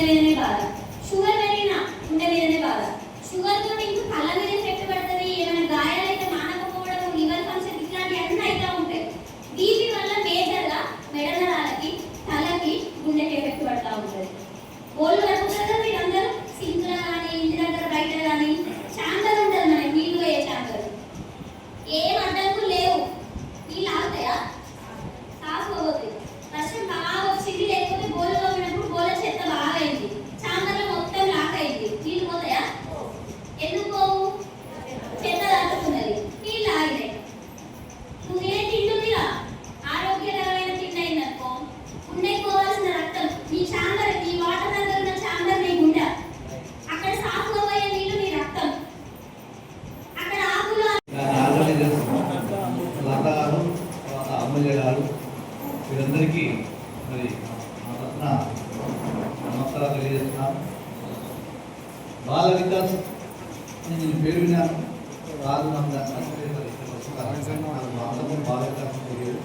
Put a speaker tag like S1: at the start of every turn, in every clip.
S1: మీదనే బాధ, షుగర్ పెరిగినా గుండె మీదనే బాధ. షుగర్ తోటి ఇంకా కళ్ళ మీద ఎఫెక్ట్ పడుతుంది, ఏమైనా గాయాలైతే మానకపోవడం, లివర్ ఫంక్షన్ ఇట్లాంటివి అన్నీ అవుతూ ఉంటాయి. బీపీ వల్ల మేజర్గా మెడ నరాలకి, తలకి, గుండెకి ఎఫెక్ట్ పడుతూ ఉంటుంది. ఓళ్ళు కలుపుతారు కదా మీరందరూ, సింక్లో కానీ ఇంటి దగ్గర బయట కానీ చాంబర్ ఉంటుంది, మనకి నీళ్ళు పోయే చాంబర్. ఏం అడ్డంకులు లేవు, నీళ్ళు ఆగుతాయా? ఆగిపోతాయి. వర్షం బాగా వచ్చింది, లేకపోతే బోలు తోమినప్పుడు బోల చెత్త బాగా అయింది, చాంబర్లో మొత్తం లాక్ అయింది, నీళ్ళు పోతాయా? ఎందుకు పోవు? చెత్త దాటుతున్నది, నీళ్ళు ఆగినాయి. నువ్వు తినే తింటుందిగా ఆరోగ్యకరమైన తిండి అయిందనుకో, గుండెకి పోవాల్సిన రక్తం నీ చాంబర్, నీ వాటర్ దగ్గర ఉన్న చాంబర్ నీ గుండె, అక్కడ సాఫ్గా పోయే నీళ్ళు నీ రక్తం, అక్కడ ఆకులు
S2: అమ్మయ్య గారు వీరందరికీ మరి మా తరఫున నమస్కారాలు తెలియజేస్తున్నాను. బాల వికాస్ నేను పేరు విన్నాను, రాజు నాకు బాల వికాసం తెలియదు.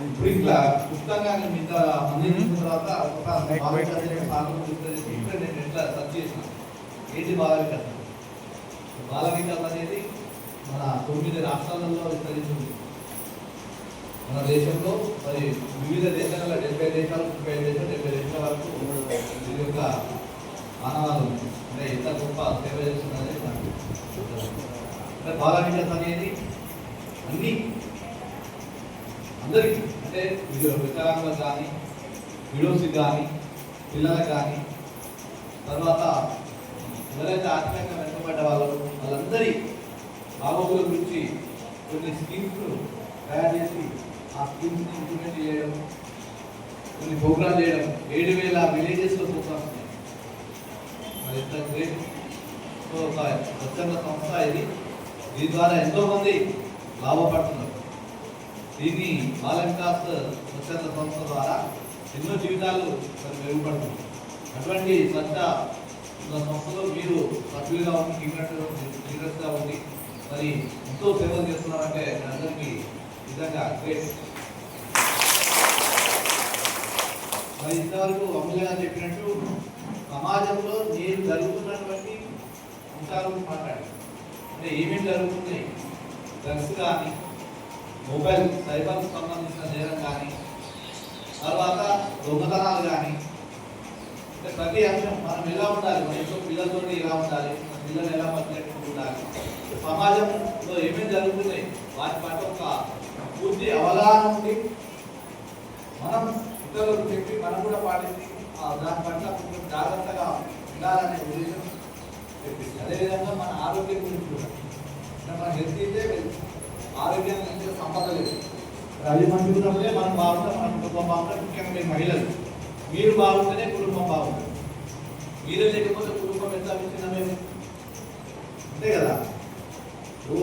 S2: ఇప్పుడు ఇట్లా పుస్తకంగా నేను ఇంత అందించిన తర్వాత ఒక బాల వికాస్ నేను ఎట్లా సర్చ్ చేసిన ఏంటి బాల వికాసం. బాల వికాస్ అనేది మన 9 రాష్ట్రాలలో విస్తరించింది. మన దేశంలో మరి వివిధ దేశాలలో 70 దేశాలు, 35 దేశాలు, 70 దేశాల వరకు ఇది యొక్క మానవాలు అంటే ఎంత గొప్ప సేవ చేస్తున్నది నాకు. అంటే బాల వికాస్ అనేది అన్ని అందరికీ అంటే వికలాంగులకు కానీ, విడోస్కి కానీ, పిల్లలకు కానీ, తర్వాత ఎవరైతే ఆర్థికంగా వెనుకబడ్డ వాళ్ళందరి బాగోగుల గురించి కొన్ని స్కీమ్స్ తయారు చేసి ఆ స్కీమ్స్ని ఇంప్లిమెంట్ చేయడం, కొన్ని ప్రోగ్రామ్ చేయడం. 7,000 విలేజెస్లో ప్రోగ్రామ్స్ ఉన్నాయి. మరి ఎంత గ్రేట్. సో ఒక స్వచ్ఛంద సంస్థ ఇది, దీని ద్వారా ఎంతోమంది లాభపడుతున్నారు. దీన్ని బాల వికాస్ స్వచ్ఛంద సంస్థ ద్వారా ఎన్నో జీవితాలు మెరుగుపడుతుంది. అటువంటి స్వచ్ఛ సంస్థలో మీరు సభ్యులుగా ఉండి లీడర్స్గా ఉండి మరి ఎంతో సేవలు చేస్తున్నారంటే అందరికీ నిజంగా గ్రేట్. మరి ఇంతవరకు అమూల్యంగా చెప్పినట్టు సమాజంలో నేను జరుగుతున్నటువంటి అంశాల గురించి మాట్లాడాను. అంటే ఏమేమి జరుగుతున్నాయి, డ్రగ్స్ కానీ, మొబైల్ సైబర్కి సంబంధించిన నేరం కానీ, తర్వాత దొంగతనాలు కానీ, అంటే ప్రతి అంశం మనం ఎలా ఉండాలి, మన ఇంట్లో పిల్లలతో ఎలా ఉండాలి, మన పిల్లలు ఎలా మధ్య ఉండాలి, సమాజంలో ఏమేమి జరుగుతున్నాయి వాటి పట్ల ఒక పూర్తి అవగాహన ఉండి మనం ఇతరులకు చెప్పి మనం కూడా పాటించి దాని పట్ల కొంచెం జాగ్రత్తగా ఉండాలనే ఉద్దేశం చెప్పింది. అదేవిధంగా మన ఆరోగ్యం గురించి కూడా అంటే మన హెల్త్ అయితే ఆరోగ్యం నుంచి సంపద లేదు. అది మంచిగా ఉన్నప్పుడే మనం బాగుంటాం, మన కుటుంబం బాగుంటాం. ముఖ్యంగా మీరు మహిళలు, మీరు బాగుంటేనే కుటుంబం బాగుంటుంది. మీరే లేకపోతే కుటుంబం ఎంత విచ్ఛిన్నమేమి అంతే కదా.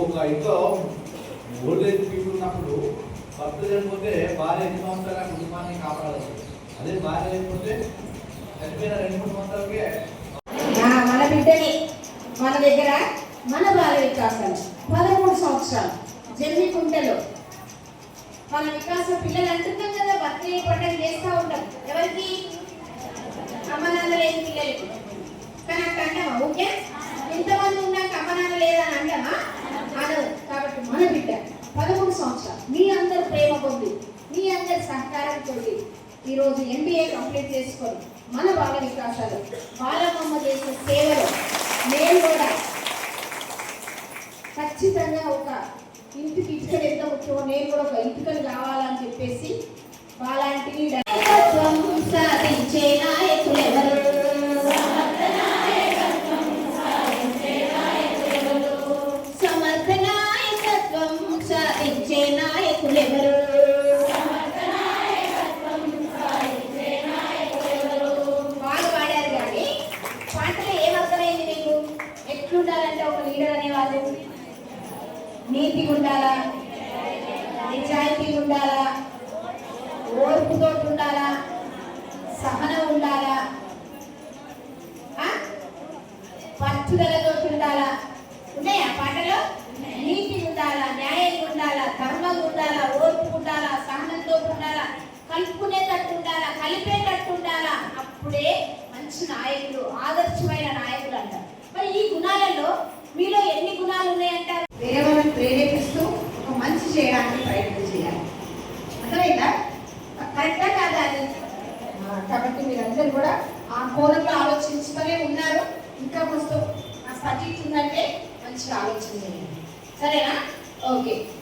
S2: ఒక ఇంట్లో ఓల్డ్ ఏజ్ పీపుల్ ఉన్నప్పుడు భర్త చనిపోతే భార్య 5 సంవత్సరాల కుటుంబాన్ని కాపాడదు. అదే భార్య లేకపోతే చనిపోయిన 2-3 సంవత్సరాలకే
S3: మన బిడ్డని మన దగ్గర మన బాల వికాసం 13 సంవత్సరాలు జమ్మికుంటలో మన వికాసం పిల్లలు అంటున్నాం కదా, బర్త్డే పండుగ చేస్తూ ఉంటాం. ఎవరికి? అమ్మ నాన్న లేని పిల్లలకి. కానీ అక్కడ అంటామా? ఓకే, ఎంతమంది ఉన్నాక అమ్మ నాన్న లేదని అంటామా? అనవు. కాబట్టి మన బిడ్డ 13 సంవత్సరాలు మీ అందరు ప్రేమ పొంది, మీ అందరి సహకారంతో ఈరోజు MBA కంప్లీట్ చేసుకొని మన బాల వికాసాలు బాలమ్మ చేసే సేవలో నేను కూడా ఖచ్చితంగా ఒక ఇంటికి ఇటుకలు ఎంత ముఖ్యమో నేను కూడా ఒక ఇటుకలు కావాలని చెప్పేసి బాలాంటి సాధించే నాయకులు ఎవరు? సమర్థ నాయకత్వం సాధించే నాయకులు ఎవరు? బాగా పాడారు కానీ పాటలో ఏమర్థమైంది మీకు? ఎట్లుండాలంటే ఒక లీడర్ అనేవాళ్ళు నీతిగా ఉండాలా, నిజాయితీగా ఉండాలా, ఓర్పుతో ఉండాలా, సహనం ఉండాలా, పట్టుదలతో ఉండాలా. ఉన్నాయా పాటలో? నీతిగా ఉండాలా, న్యాయంగా ఉండాలా, ధర్మంగా ఉండాలా, ఓర్పు ఉండాలా, సహనంతో ఉండాలా, కలుపుకునేటట్టు ఉండాలా, కలిపేటట్టు ఉండాలా. అప్పుడే మంచి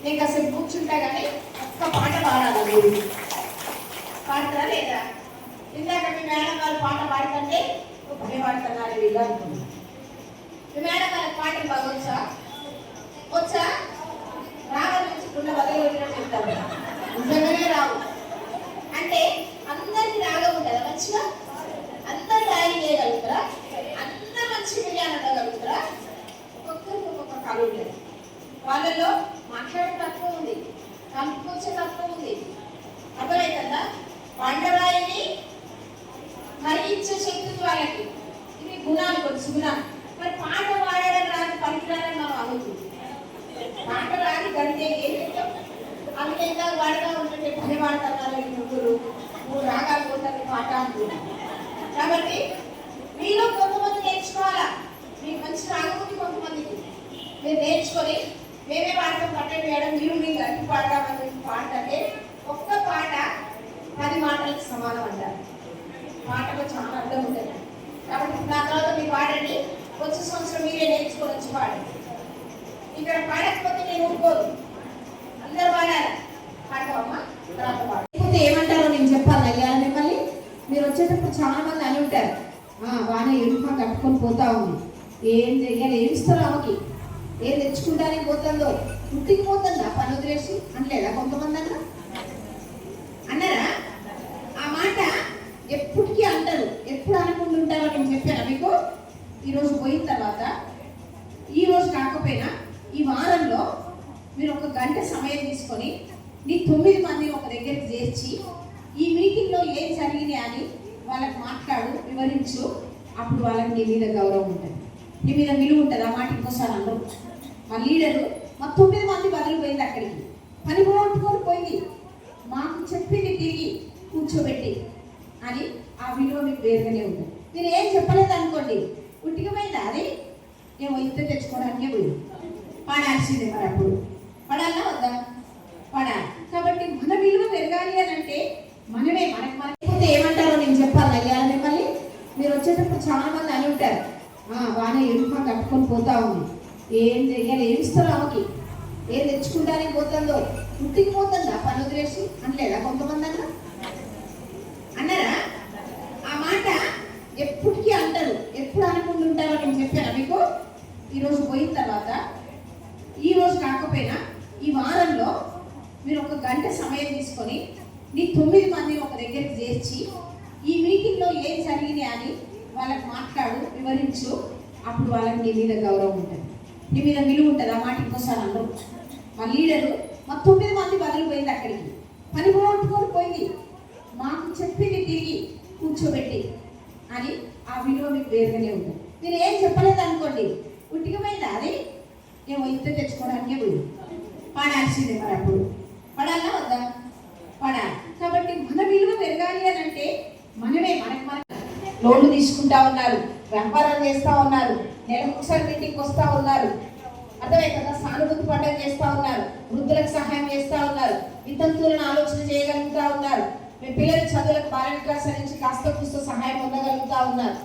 S3: నేను కాసేపు కూర్చుంటా కానీ ఒక్క పాట పాడాలి మీరు. పాడతారా లేదా? ఇందాక మీ మేడం వాళ్ళు పాట పాడుతుంటే భలే పాడుతున్నారు వీళ్ళు అనుకున్నాను. మీ మేడం వాళ్ళకి పాటలు బాగా వచ్చా? వచ్చా? రావాలి నుంచి గుండె వదిలిపెట్టినట్టు చెప్తారు. నిజంగానే రావు. అంటే అందరికి రాగా ఉంటుందా మంచిగా? అందరు తయారీ చేయగలుగుతారా? అందరు మంచి బిర్యానీ ఉండగలుగుతారా? ఒక్కొక్కరికి ఒక్కొక్క కళ ఉంటుంది. వాళ్ళలో మాట్లాడే తత్వం ఉంది, కలుపుకొచ్చే తత్వం ఉంది. అర్థమవుతుందా? వండరాయిని మరిగించే శక్తి ఉంది వాళ్ళకి. ఇవి గుణాలు కొన్ని గుణాలు. మరి పాట పాడడం రాని పనికిరాలని మనం అనుకుంటుంది. పాట రాని గంటే అందుకే ఇంకా వాడగా ఉంటుంటే పని వాడుతున్నారు ముగ్గురు 3 రాగాలు పోతారు పాట అంటున్నారు. కాబట్టి మీలో కొంతమంది నేర్చుకోవాలా. మీకు మంచి రాగం ఉంది కొంతమందికి, మీరు నేర్చుకొని మేమే పాడతాం పట్టండి వేయడం మీరు మీకు అన్ని పాడదామని పాడంటే ఒక్క పాట 10 మాటలకు సమానం అంటారు. పాటలో చాలా అర్థం ఉంటుంది. కాబట్టి నా తర్వాత మీరు పాడండి. వచ్చే సంవత్సరం మీరే నేర్చుకొని వచ్చి పాడండి. ఇక్కడ పాడకపోతే నేను ఊరుకోదు, అందరు పాడాలి. పాడతామమ్మా తర్వాత పాడకపోతే ఏమంటారో నేను చెప్పాలి అయ్యా మిమ్మల్ని. మీరు వచ్చేటప్పుడు చాలా మంది అని ఉంటారు, బాగానే యూనిఫామ్ కట్టుకొని పోతా ఉంది, ఏం చెయ్యాలి, ఏం ఇస్తారు ఆమెకి, ఏం తెచ్చుకుంటానికి పోతుందో, ఇంటికి పోతుందా పని వదిలేసి అనలేదా కొంతమంది అన్నారా? ఆ మాట ఎప్పటికీ అంటారు. ఎప్పుడు అనుకుంటుంటారో నేను చెప్పాను మీకు. ఈరోజు పోయిన తర్వాత, ఈరోజు కాకపోయినా ఈ వారంలో మీరు 1 గంట సమయం తీసుకొని నీ 9 మందిని ఒక దగ్గరికి చేర్చి ఈ మీటింగ్లో ఏం జరిగింది అని వాళ్ళకి మాట్లాడు, వివరించు. అప్పుడు వాళ్ళకి నీ మీద గౌరవం ఉంటుంది, నీ మీద విలువ ఉంటుంది. ఆ మాట ఇంకోసారి అందరూ మా లీడరు మా 9 మంది బదిలిపోయింది, అక్కడికి పని పోగొట్టుకొని పోయింది, మాకు చెప్పింది తిరిగి కూర్చోబెట్టి అని ఆ విలువ మీకు వేరుగానే ఉంటుంది. మీరు ఏం చెప్పలేదు అనుకోండి, ఉట్టిగా పోయిందా అది, ఏమో ఇంత తెచ్చుకోవడానికే పోయింది. పాడాల్సిందే. మరి అప్పుడు పడాలా వద్దా? పడాలి. కాబట్టి మన విలువ పెరగాలి అని అంటే మనమే మనకపోతే ఏమంటారో నేను చెప్పాలి అయ్యా మిమ్మల్ని. మీరు వచ్చేటప్పుడు చాలా మంది అని ఉంటారు, బాగానే యూనిఫామ్ కట్టుకొని పోతా ఉంది, ఏం చెయ్యాలి, ఏం ఇస్తారు ఆమెకి, ఏం తెచ్చుకుంటానికి పోతుందో, ఇంటికి పోతుందా పని వదిలేసి అనలేదా కొంతమంది అన్నారా? ఆ మాట ఎప్పటికీ అంటారు. ఎప్పుడు అనుకుంటుంటారో నేను చెప్పాను మీకు. ఈరోజు పోయిన తర్వాత, ఈరోజు కాకపోయినా ఈ వారంలో మీరు 1 గంట సమయం తీసుకొని నీ 9 మందిని ఒక దగ్గరికి చేర్చి ఈ మీటింగ్లో ఏం జరిగింది అని వాళ్ళకి మాట్లాడు, వివరించు. అప్పుడు వాళ్ళకి నీ మీద గౌరవం ఉంటుంది, నీ మీద విలువ ఉంటుంది. ఆ మాట ఇంకోసారి అందరూ మా లీడరు మా 9 మంది బదిలిపోయింది, అక్కడికి పని పోగొట్టుకొని పోయింది, మాకు చెప్పింది తిరిగి కూర్చోబెట్టి అని ఆ విలువ మీకు వేరుగానే ఉంటుంది. మీరు ఏం చెప్పలేదు అనుకోండి, ఉట్టిగా పోయిందా అది, ఏమో ఇంత తెచ్చుకోవడానికే పోయింది. పాడాల్సిందే. మరి అప్పుడు పడాలా వద్దా? పడాలి. కాబట్టి మన విలువ పెరగాలి అని అంటే మనమే మన లోన్లు తీసుకుంటా ఉన్నారు, వ్యాపారాలు చేస్తూ ఉన్నారు, నెలకు ఒకసారి మీటింగ్కి వస్తూ ఉన్నారు, అర్థమే కదా, సానుభూతి పండుగ చేస్తూ ఉన్నారు, వృద్ధులకు సహాయం చేస్తూ ఉన్నారు, వితంతువులను ఆలోచన చేయగలుగుతూ ఉన్నారు, మీ పిల్లల చదువులకు బాల వికాసం నుంచి కాస్త కూస్త సహాయం పొందగలుగుతూ ఉన్నారు.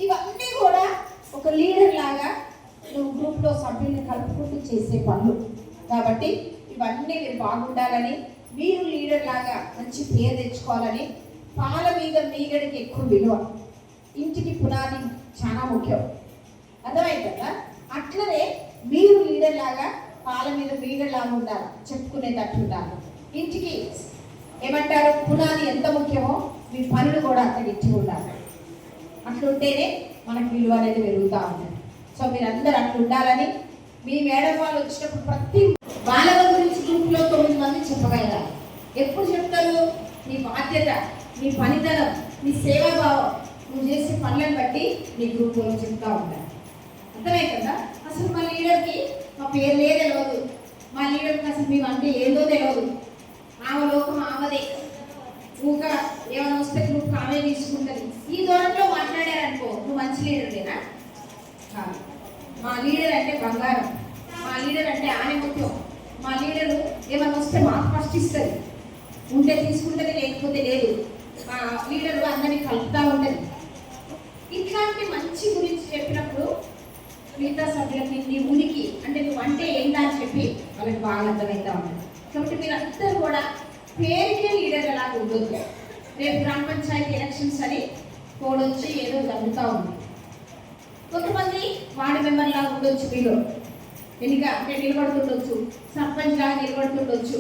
S3: ఇవన్నీ కూడా ఒక లీడర్ లాగా నువ్వు గ్రూప్లో సభ్యుల్ని కలుపుకుంటూ చేసే పనులు. కాబట్టి ఇవన్నీ మీరు బాగుండాలని, మీరు లీడర్ లాగా మంచి పేరు తెచ్చుకోవాలని. పాల మీద మీగడికి ఎక్కువ విలువ, ఇంటికి పునాది చాలా ముఖ్యం. అర్థమైంది కదా? అట్లనే మీరు లీడర్ లాగా పాల మీద మీగడలాగా ఉండాలి, చెప్పుకునేటట్టు ఉండాలి. ఇంటికి ఏమంటారు, పునాది ఎంత ముఖ్యమో మీ పనులు కూడా అంత గట్టిగా ఉండాలి. అట్లుంటేనే మనకు విలువ అనేది పెరుగుతూ ఉంటుంది. సో మీరందరూ అట్లా ఉండాలని. మీ మేడం వాళ్ళు వచ్చినప్పుడు ప్రతి వాళ్ళ గురించి గ్రూప్లో 9 మంది చెప్పగలగాలి. ఎప్పుడు చెప్తారు? నీ బాధ్యత, నీ పనితనం, నీ సేవాభావం, నువ్వు చేసే పనులను బట్టి నీ గ్రూప్లో చెప్తూ ఉంటారు. అర్థమే కదా? అసలు మా లీడర్కి మా పేర్లే తెలియదు, మా లీడర్కి అసలు మేము అంటే ఏదో తెలియదు, ఆమె లోకం ఆమెదే, ఊక ఏమైనా వస్తే గ్రూప్ ఆమె తీసుకుంటుంది. ఈ దూరంలో మాట్లాడారనుకో, నువ్వు మంచి లీడర్లేనా? మా లీడర్ అంటే బంగారం, మా లీడర్ అంటే ఆణిముత్యం, మా లీడరు ఏమైనా వస్తే మాకు ఫస్ట్ ఇస్తుంది, ఉంటే తీసుకుంటుంది, లేకపోతే లేదు. మా లీడరు అందరినీ కలుపుతూ ఉంటుంది. ఇట్లాంటి మంచి గురించి చెప్పినప్పుడు మిగతా సభ్యులకి నీ ఉనికి అంటే నువ్వు అంటే ఏంటని చెప్పి వాళ్ళకి బాగా అర్థమవుతా ఉంటుంది. కాబట్టి మీరు అందరూ కూడా పేరుకే లీడర్ లాగా ఉండొద్దు. రేపు గ్రామ పంచాయతీ ఎలక్షన్స్ అని కోడొచ్చి ఏదో జరుగుతూ ఉంది. కొంతమంది వార్డు మెంబర్ లాగా ఉండొచ్చు, మీరు ఎన్నిక అంటే నిలబడుతుండొచ్చు, సర్పంచ్ లాగా నిలబడుతుండొచ్చు.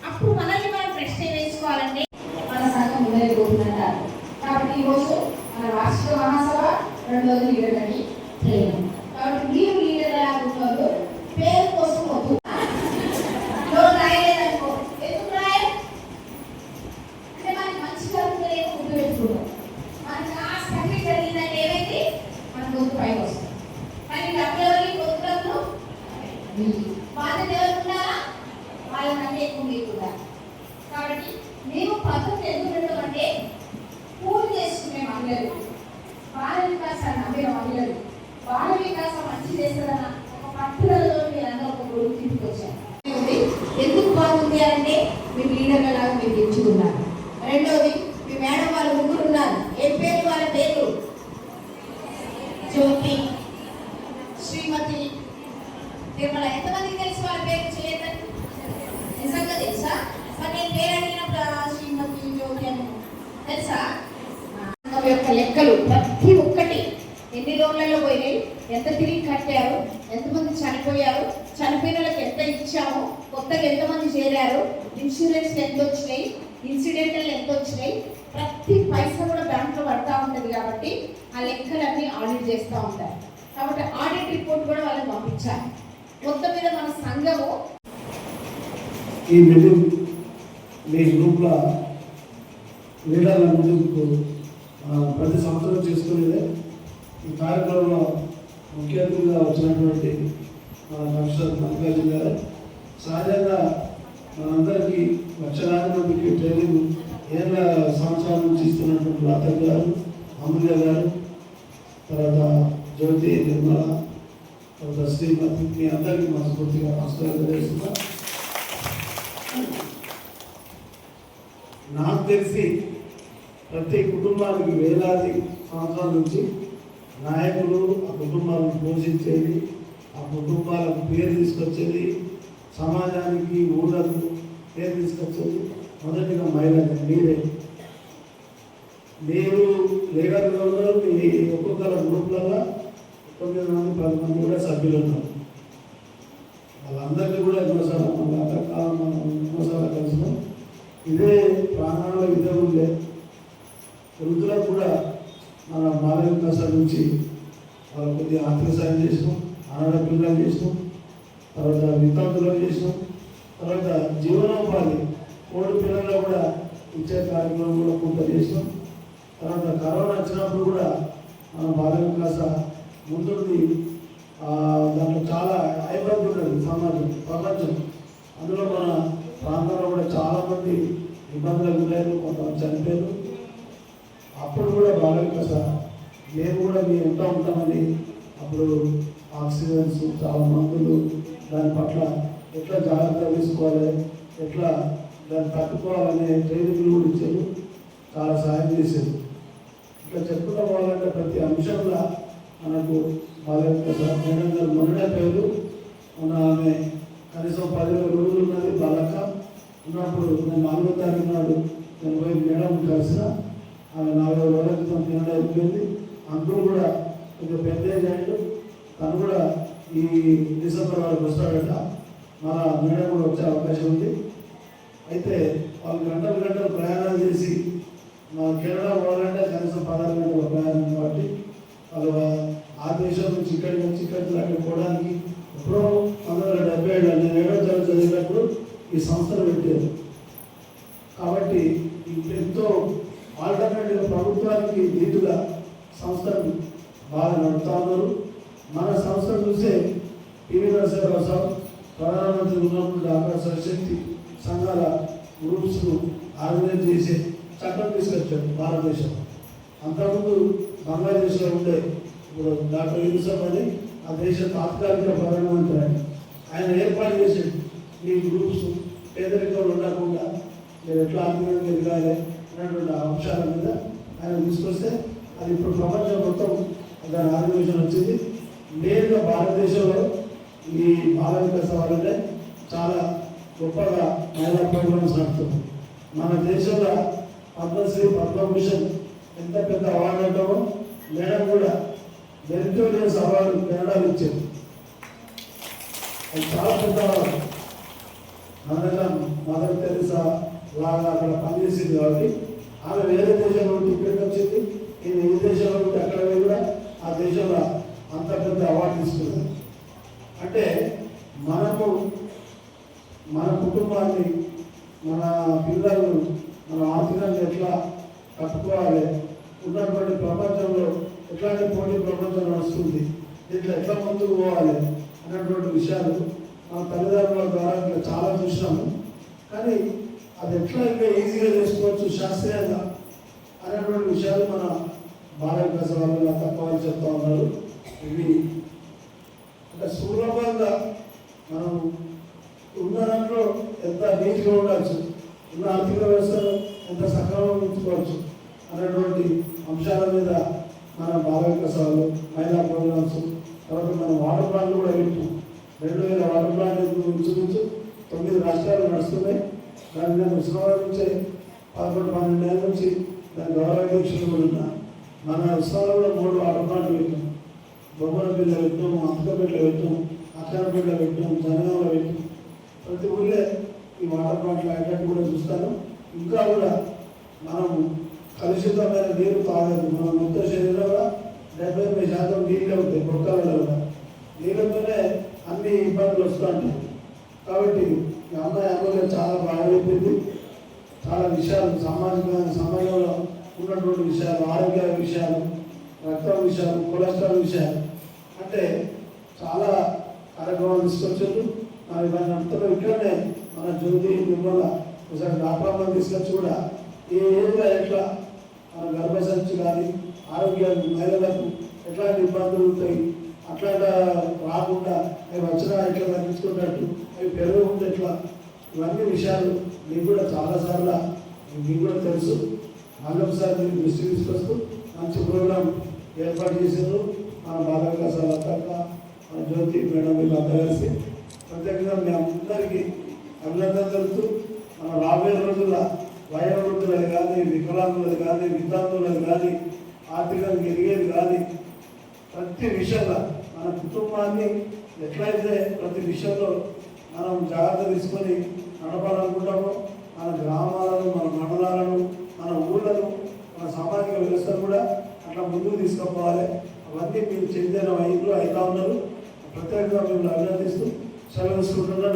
S3: అప్పుడు మనల్ని మనం ప్రశ్న వేసుకోవాలంటే మన సంఘం ముందరైపోతుందంటారు. కాబట్టి ఈరోజు మన రాష్ట్ర మహాసభ 2వ లీడర్ అని చేయడం. కాబట్టి మీరు లీడర్ లాగా ఉన్నారు, పేరు కోసం వద్దు. రాయలేదనుకో, ఎందుకు రాయాలి అంటే మనకి మంచిగా గుర్తు పెట్టుకుంటాం. మనకి ఆ సంగతి జరిగిందంటే ఏమైంది, మన గొంతు పైకి వస్తుంది. కానీ డబ్బులెవరికి గొంతులకు బాధ్యత ఎవరు ఉండాలా, వాళ్ళకంటే ఎక్కువ మీకు ఉండాలి. కాబట్టి మేము పద్ధతి ఎందుకు పెట్టమంటే పూర్తి చేసుకునే మహిళలు, బాల వికాసాన్ని నమ్మిన మహిళలు, బాల వికాసం మంచి చేస్తారన్న ఒక పట్టుదలతో మీరందరూ ఒక గొడుగు తీసుకొచ్చారు. ఎందుకు బాగుంది అంటే మీ లీడర్ల లాగా మీరు ఎంచుకున్నారు. రెండోది, మీ మేడం వాళ్ళు ముగ్గురు ఉన్నారు. ఏం పేరు వాళ్ళ పేరు? జ్యోతి, శ్రీమతి, నిర్మల. ఎంతమందికి తెలుసు వాళ్ళ పేరు? చేయదండి, నిజంగా తెలుసా? మరి నేను పేరు అడిగినప్పుడు శ్రీమతి, జ్యోతి అని తెలుసా? యొక్క లెక్కలు ప్రతి ఒక్కటి ఎన్ని రోజులలో పోయినాయి, ఎంత తిరిగి కట్టారు, ఎంతమంది చనిపోయారు, చనిపోయిన వాళ్ళకి ఎంత ఇచ్చాము, కొత్తగా ఎంతమంది చేరారు, ఇన్సూరెన్స్ ఎంత వచ్చినాయి, ఇన్సిడెంటల్ ఎంత వచ్చినాయి, ప్రతి పైసా కూడా బ్యాంకులో పడతా ఉంటుంది. కాబట్టి ఆ లెక్కలన్నీ ఆడిట్ చేస్తూ ఉంటారు. కాబట్టి ఆడిట్ రిపోర్ట్ కూడా వాళ్ళకి పంపించాలి. మొత్తం మీద మన సంఘము
S4: ఈ మీటింగ్ మీ గ్రూప్లో లీడర్ల మీటింగ్కు ప్రతి సంవత్సరం చేసుకునేదే. ఈ కార్యక్రమంలో ముఖ్య అతిథిగా వచ్చినటువంటి మన కమిషనర్ మల్లికార్జున గారు, సహజంగా మనందరికీ లక్షలాది మందికి ట్రైనింగ్ ఏళ్ళ సంవత్సరాల నుంచి ఇస్తున్నటువంటి రాతర్ గారు, అమూల్య గారు, తర్వాత జ్యోతి, నిర్మల, తర్వాత శ్రీమతి, మీ అందరికీ మనస్ఫూర్తిగా నమస్కారం చేస్తున్నా. నాకు తెలిసి ప్రతి కుటుంబానికి వేలాది సంవత్సరాల నుంచి నాయకులు ఆ కుటుంబాలను పోషించేది, ఆ కుటుంబాలకు పేరు తీసుకొచ్చేది, సమాజానికి ఊళ్ళకు పేరు తీసుకొచ్చేది మొదటిగా మహిళలు. మీరు లీడర్గా ఉన్నారు. మీ ఒక్కొక్కరు గ్రూప్లలో 9 మంది 10 మంది కూడా సభ్యులు ఉన్నారు. వాళ్ళందరినీ కూడా ఎన్నోసార్లు కలిసినాం. ఇదే ప్రాంగణంలో ఇదే ఉండే వృద్ధులకు కూడా మన బాల వికాసాల నుంచి వాళ్ళ కొద్దిగా ఆర్థిక సాయం చేసినాం, అనాథ పిల్లలు చేసినాం, తర్వాత వితంతులకు చేసినాం, తర్వాత జీవనోపాధి కోడి పిల్లల్లో కూడా ఇచ్చే కార్యక్రమం కూడా కొంత చేసినాం. తర్వాత కరోనా వచ్చినప్పుడు కూడా మన బాల వికాస ముందుంది. దాంట్లో చాలా ఇబ్బంది ఉంటుంది సమాజం, ప్రపంచం. అందులో మన ప్రాంతంలో కూడా చాలామంది ఇబ్బందులకు గురయ్యారు, కొంతమంది చనిపోయారు. అప్పుడు కూడా బాల వికాస మేము కూడా మీ ఎంత ఉంటామని అప్పుడు ఆక్సిజన్స్, చాలా మందులు, దాని పట్ల ఎట్లా జాగ్రత్త తీసుకోవాలి, ఎట్లా దాన్ని తట్టుకోవాలనే ట్రైనింగ్లు కూడా ఇచ్చారు, చాలా సాయం చేశారు. ఇట్లా చెప్పుకున్న వాళ్ళంటే ప్రతి అంశంలో మనకు బాల వికాస మేడం గారు మొన్ననే పేరు మన ఆమె కనీసం 10 రోజులు ఉన్నది బాలక ఉన్నప్పుడు. నేను 4వ తారీఖు నాడు నేను పోయి మేడం కలిసిన, ఆమె 40 రోజుల క్రితం తినడం అయిపోయింది. అంకులు కూడా కొంచెం పెద్ద అయ్యాడు, తను కూడా ఈ డిసెంబర్ వరకు వస్తాడట. మన మేడం కూడా వచ్చే అవకాశం ఉంది. అయితే వాళ్ళు గంటలు ప్రయాణాలు చేసి మన కెనడా పోవాలంటే కనీసం 16 గంటల ప్రయాణం. కాబట్టి వాళ్ళు ఆ దేశం నుంచి ఇక్కడికి వచ్చి ఇక్కడికి అక్కడికి పోవడానికి ఎప్పుడో 1977 నేను 7వ తరగతి చదివినప్పుడు ఈ సంస్థలు పెట్టారు. కాబట్టి ఎంతో ఆల్టర్నేటివ్ ప్రభుత్వానికి ధీటుగా సంస్థను బాగా నడుపుతా ఉన్నారు. మన సంస్థ చూసే పివి నరసింహారావు సార్ ప్రధానమంత్రి ఉన్నప్పుడు డాక్టర్ సశక్తి సంఘాల గ్రూప్స్ను ఆర్గనైజ్ చేసే చట్టం తీసుకొచ్చాడు భారతదేశం. అంతకుముందు బంగ్లాదేశ్లో ఉండే ఇప్పుడు డాక్టర్ యూనిసెఫ్ అని ఆ దేశ తాత్కాలిక ప్రధానమంత్రి అని ఆయన ఏర్పాటు చేసాడు. మీ గ్రూప్స్ పేదరికంలో ఉండకుండా మీరు ఎట్లా ఆర్థికంగా ఎదగాలి అనేటువంటి అంశాల మీద ఆయన తీసుకొస్తే అది ఇప్పుడు ప్రపంచం మొత్తం దాని ఆర్గనైజేషన్ వచ్చింది. నేరుగా భారతదేశంలో ఈ బాల వికాస వాళ్ళనే చాలా గొప్పగా మహిళా ప్రోగ్రామ్స్ నడుపుతుంది. మన దేశంలో పద్మశ్రీ పద్మభూషణ్ ఎంత పెద్ద అవార్డు అంటామో మేడం కూడా మెరిటోరియస్ అవార్డు కెనడాలో ఇచ్చారు. అది చాలా పెద్ద అవార్డు. మదర్ తెరిసా లాగా అక్కడ పనిచేసింది కాబట్టి ఆమె వేరే దేశంలో ఉంటే ఇక్కడికి వచ్చింది. ఈయన ఏ దేశంలో ఉంటే అక్కడ కూడా ఆ దేశంలో అంత పెద్ద అవార్డు తీసుకున్నాం. అంటే మనము మన కుటుంబాన్ని, మన పిల్లలను మన ఆర్థికంగా ఎట్లా కట్టుకోవాలి, ఉన్నటువంటి ప్రపంచంలో ఎట్లాంటి పోటీ ప్రపంచం నడుస్తుంది, దీంట్లో ఎట్లా ముందుకు పోవాలి అన్నటువంటి విషయాలు మన తల్లిదండ్రుల ద్వారా ఇంకా చాలా చూసినాము. కానీ అది ఎట్లా ఇంకా ఈజీగా చేసుకోవచ్చు శాస్త్రీయంగా అనేటువంటి విషయాలు మన బాల వికాస వాళ్ళు తక్కువ చెప్తా ఉన్నారు. ఇవి అంటే సులభంగా మనం ఉన్న దాంట్లో ఎంత నీట్గా ఉండవచ్చు, ఉన్న ఆర్థిక వ్యవస్థను ఎంత సక్రమంగా ఉంచుకోవచ్చు అనేటువంటి అంశాల మీద మన బాల వికాసాలు, మహిళా ప్రోగ్రామ్స్, తర్వాత మన వాటర్ ప్లాంట్లు కూడా పెట్టు 2000 వాటర్ ప్లాంట్ ఇంచుమించు 9 రాష్ట్రాలు నడుస్తున్నాయి. దాన్ని నేను ఉస్మానాబాద్ నుంచి 11-12 నెలల నుంచి దాని గౌరవ అధ్యక్షులు కూడా ఉన్నా. మన ఉస్మానాబాద్లో 3 వాటర్ ప్లాంట్లు పెట్టాం. బొమ్మలపల్లి పెట్టాం, అంతకపేటలో పెట్టాం, అక్కడపేటలో పెట్టాం, జనగాంలో పెట్టాం. ప్రతి ఊళ్ళే ఈ వాటర్ ప్లాంట్లు అయ్యేటట్టు కూడా చూస్తాను. ఇంకా కూడా మనం కలుషితమైన నీరు తాగదు. మన మొత్తం శరీరంలో 70% నీళ్ళే ఉంటాయి. మొక్కలలో కూడా నీళ్ళతోనే అన్ని ఇబ్బందులు వస్తుంటాయి. కాబట్టి అమ్మాయి చాలా బాగా చెప్పింది. చాలా విషయాలు సమాజంలో ఉన్నటువంటి విషయాలు, ఆరోగ్య విషయాలు, రక్తం విషయాలు, కొలెస్ట్రాల్ విషయాలు అంటే చాలా కార్యక్రమాలు తీసుకొచ్చారు. మరి దాని అంతా ఇక్కడనే మన జ్యోతి నిర్మల ఒకసారి డాక్టర్లను తీసుకొచ్చి కూడా ఏ ఏజ్లో ఎట్లా మన గర్భసంచి కానీ ఆరోగ్య మహిళలకు ఎట్లాంటి ఇబ్బందులు ఉంటాయి, అట్లా రాకుండా అవి వచ్చినా ఎట్లా తగ్గించుకున్నట్టు, అవి పెరగకుండా ఎట్లా, ఇవన్నీ విషయాలు మీకు కూడా చాలాసార్లు మీకు కూడా తెలుసు. మళ్ళీ ఒకసారి మీరు దృష్టి తీసుకొస్తూ మంచి ప్రోగ్రాం ఏర్పాటు చేశారు. మన బాల వికాసాల అక్క, మన జ్యోతి మేడం వీళ్ళంతా కలిసి ప్రత్యేకంగా మీ అందరికీ అభినందన తెలుపుతూ మన రాబోయే రోజుల్లో వయోవృద్ధులది కానీ, వికలాంగులది కానీ, విద్యార్థులది కానీ, ఆర్థికంగా ఎదిగేది కానీ ప్రతి విషయంలో మన కుటుంబాన్ని ఎట్లయితే ప్రతి విషయంలో మనం జాగ్రత్త తీసుకొని నడపాలనుకుంటామో మన గ్రామాలను, మన మండలాలను, మన ఊళ్ళను, మన సామాజిక వ్యవస్థను కూడా అట్లా ముందుకు తీసుకుపోవాలి. అవన్నీ మీరు చెందిన వైద్యులు అవుతా ఉన్నారు. ప్రత్యేకంగా మిమ్మల్ని అభినందిస్తూ సెలవు తీసుకుంటున్నాను.